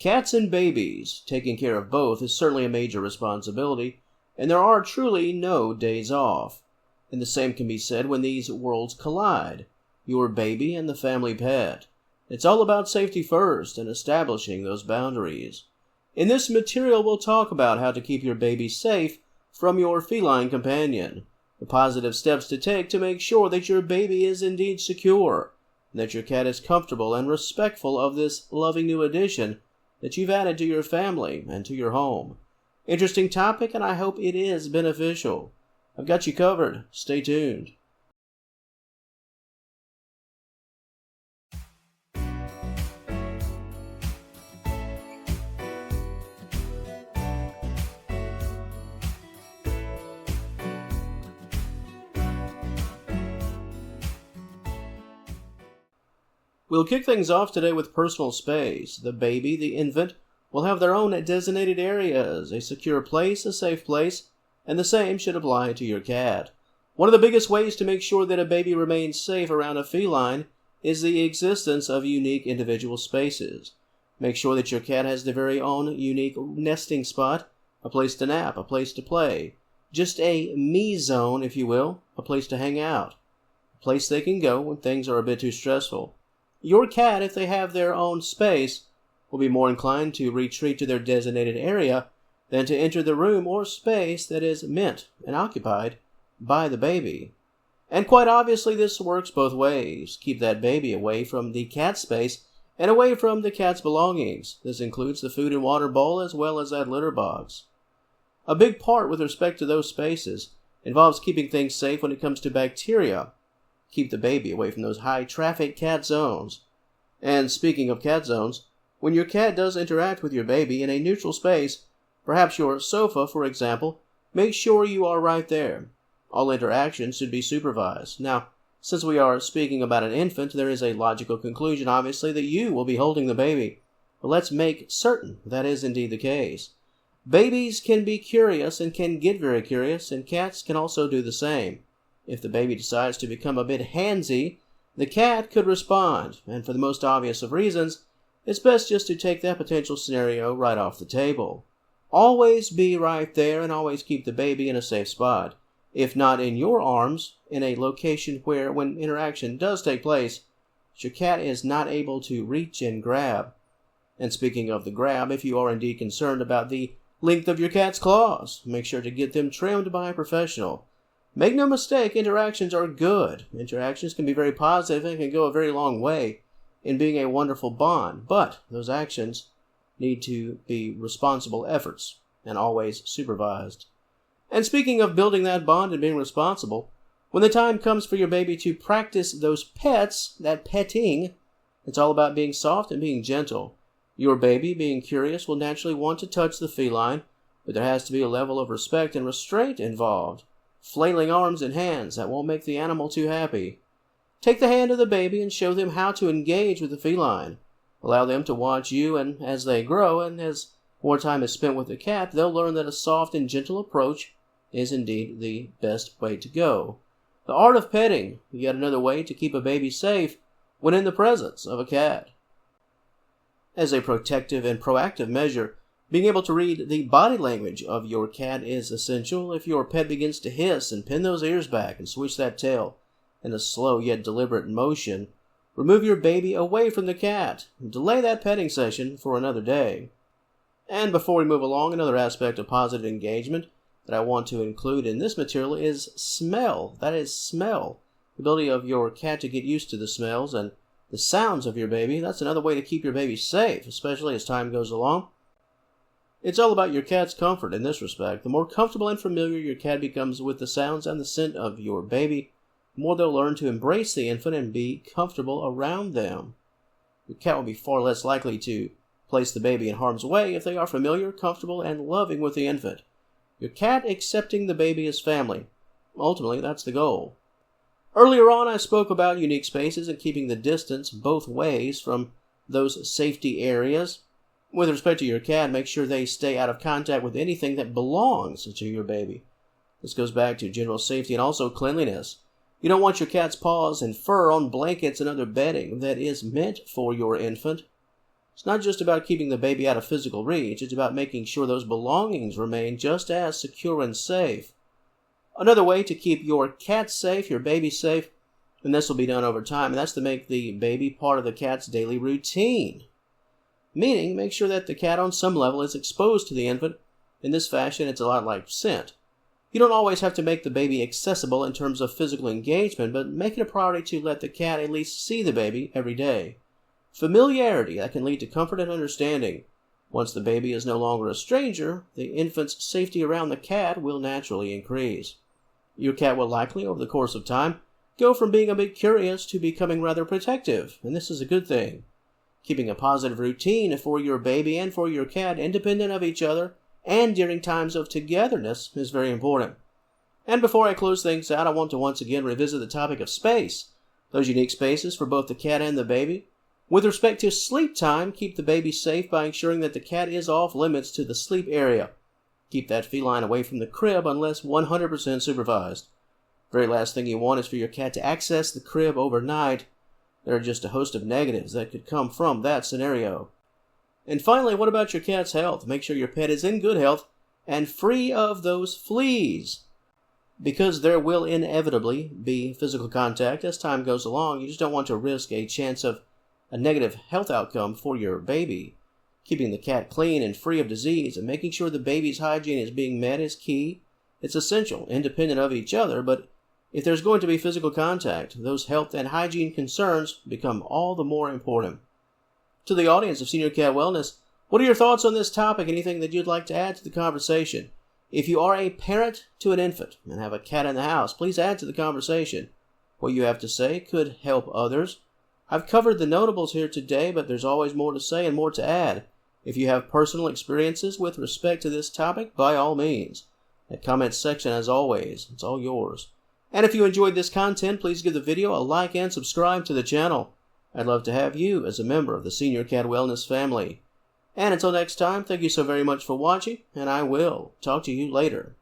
Cats and babies, taking care of both is certainly a major responsibility, and there are truly no days off. And the same can be said when these worlds collide, your baby and the family pet. It's all about safety first and establishing those boundaries. In this material, we'll talk about how to keep your baby safe from your feline companion, the positive steps to take to make sure that your baby is indeed secure, and that your cat is comfortable and respectful of this loving new addition that you've added to your family and to your home. Interesting topic, and I hope it is beneficial. I've got you covered. Stay tuned. We'll kick things off today with personal space. The baby, the infant, will have their own designated areas, a secure place, a safe place, and the same should apply to your cat. One of the biggest ways to make sure that a baby remains safe around a feline is the existence of unique individual spaces. Make sure that your cat has their very own unique nesting spot, a place to nap, a place to play, just a me zone, if you will, a place to hang out, a place they can go when things are a bit too stressful. Your cat, if they have their own space, will be more inclined to retreat to their designated area than to enter the room or space that is meant and occupied by the baby. And quite obviously, this works both ways. Keep that baby away from the cat space and away from the cat's belongings. This includes the food and water bowl as well as that litter box. A big part with respect to those spaces involves keeping things safe when it comes to bacteria. Keep the baby away from those high-traffic cat zones. And speaking of cat zones, when your cat does interact with your baby in a neutral space, perhaps your sofa, for example, make sure you are right there. All interactions should be supervised. Now, since we are speaking about an infant, there is a logical conclusion, obviously, that you will be holding the baby. But let's make certain that is indeed the case. Babies can be curious and can get very curious, and cats can also do the same. If the baby decides to become a bit handsy, the cat could respond, and for the most obvious of reasons, it's best just to take that potential scenario right off the table. Always be right there and always keep the baby in a safe spot. If not in your arms, in a location where, when interaction does take place, your cat is not able to reach and grab. And speaking of the grab, if you are indeed concerned about the length of your cat's claws, make sure to get them trimmed by a professional. Make no mistake, interactions are good. Interactions can be very positive and can go a very long way in being a wonderful bond, but those actions need to be responsible efforts and always supervised. And speaking of building that bond and being responsible, when the time comes for your baby to practice those pets, that petting, it's all about being soft and being gentle. Your baby, being curious, will naturally want to touch the feline, but there has to be a level of respect and restraint involved. Flailing arms and hands, that won't make the animal too happy. Take the hand of the baby and show them how to engage with the feline. Allow them to watch you, and as they grow, and as more time is spent with the cat, they'll learn that a soft and gentle approach is indeed the best way to go. The art of petting, yet another way to keep a baby safe when in the presence of a cat. As a protective and proactive measure, being able to read the body language of your cat is essential. If your pet begins to hiss and pin those ears back and switch that tail in a slow yet deliberate motion, remove your baby away from the cat and delay that petting session for another day. And before we move along, another aspect of positive engagement that I want to include in this material is smell. That is smell. The ability of your cat to get used to the smells and the sounds of your baby. That's another way to keep your baby safe, especially as time goes along. It's all about your cat's comfort in this respect. The more comfortable and familiar your cat becomes with the sounds and the scent of your baby, the more they'll learn to embrace the infant and be comfortable around them. Your cat will be far less likely to place the baby in harm's way if they are familiar, comfortable, and loving with the infant. Your cat accepting the baby as family. Ultimately, that's the goal. Earlier on, I spoke about unique spaces and keeping the distance both ways from those safety areas. With respect to your cat, make sure they stay out of contact with anything that belongs to your baby. This goes back to general safety and also cleanliness. You don't want your cat's paws and fur on blankets and other bedding that is meant for your infant. It's not just about keeping the baby out of physical reach, it's about making sure those belongings remain just as secure and safe. Another way to keep your cat safe, your baby safe, and this will be done over time, and that's to make the baby part of the cat's daily routine. Meaning, make sure that the cat on some level is exposed to the infant. In this fashion, it's a lot like scent. You don't always have to make the baby accessible in terms of physical engagement, but make it a priority to let the cat at least see the baby every day. Familiarity that can lead to comfort and understanding. Once the baby is no longer a stranger, the infant's safety around the cat will naturally increase. Your cat will likely, over the course of time, go from being a bit curious to becoming rather protective, and this is a good thing. Keeping a positive routine for your baby and for your cat, independent of each other, and during times of togetherness, is very important. And before I close things out, I want to once again revisit the topic of space. Those unique spaces for both the cat and the baby. With respect to sleep time, keep the baby safe by ensuring that the cat is off limits to the sleep area. Keep that feline away from the crib unless 100% supervised. Very last thing you want is for your cat to access the crib overnight. There are just a host of negatives that could come from that scenario. And finally, what about your cat's health? Make sure your pet is in good health and free of those fleas. Because there will inevitably be physical contact as time goes along, you just don't want to risk a chance of a negative health outcome for your baby. Keeping the cat clean and free of disease and making sure the baby's hygiene is being met is key. It's essential, independent of each other, but if there's going to be physical contact, those health and hygiene concerns become all the more important. To the audience of Senior Cat Wellness, what are your thoughts on this topic? Anything that you'd like to add to the conversation? If you are a parent to an infant and have a cat in the house, please add to the conversation. What you have to say could help others. I've covered the notables here today, but there's always more to say and more to add. If you have personal experiences with respect to this topic, by all means. That comment section, as always, it's all yours. And if you enjoyed this content, please give the video a like and subscribe to the channel. I'd love to have you as a member of the Senior Cat Wellness family. And until next time, thank you so very much for watching, and I will talk to you later.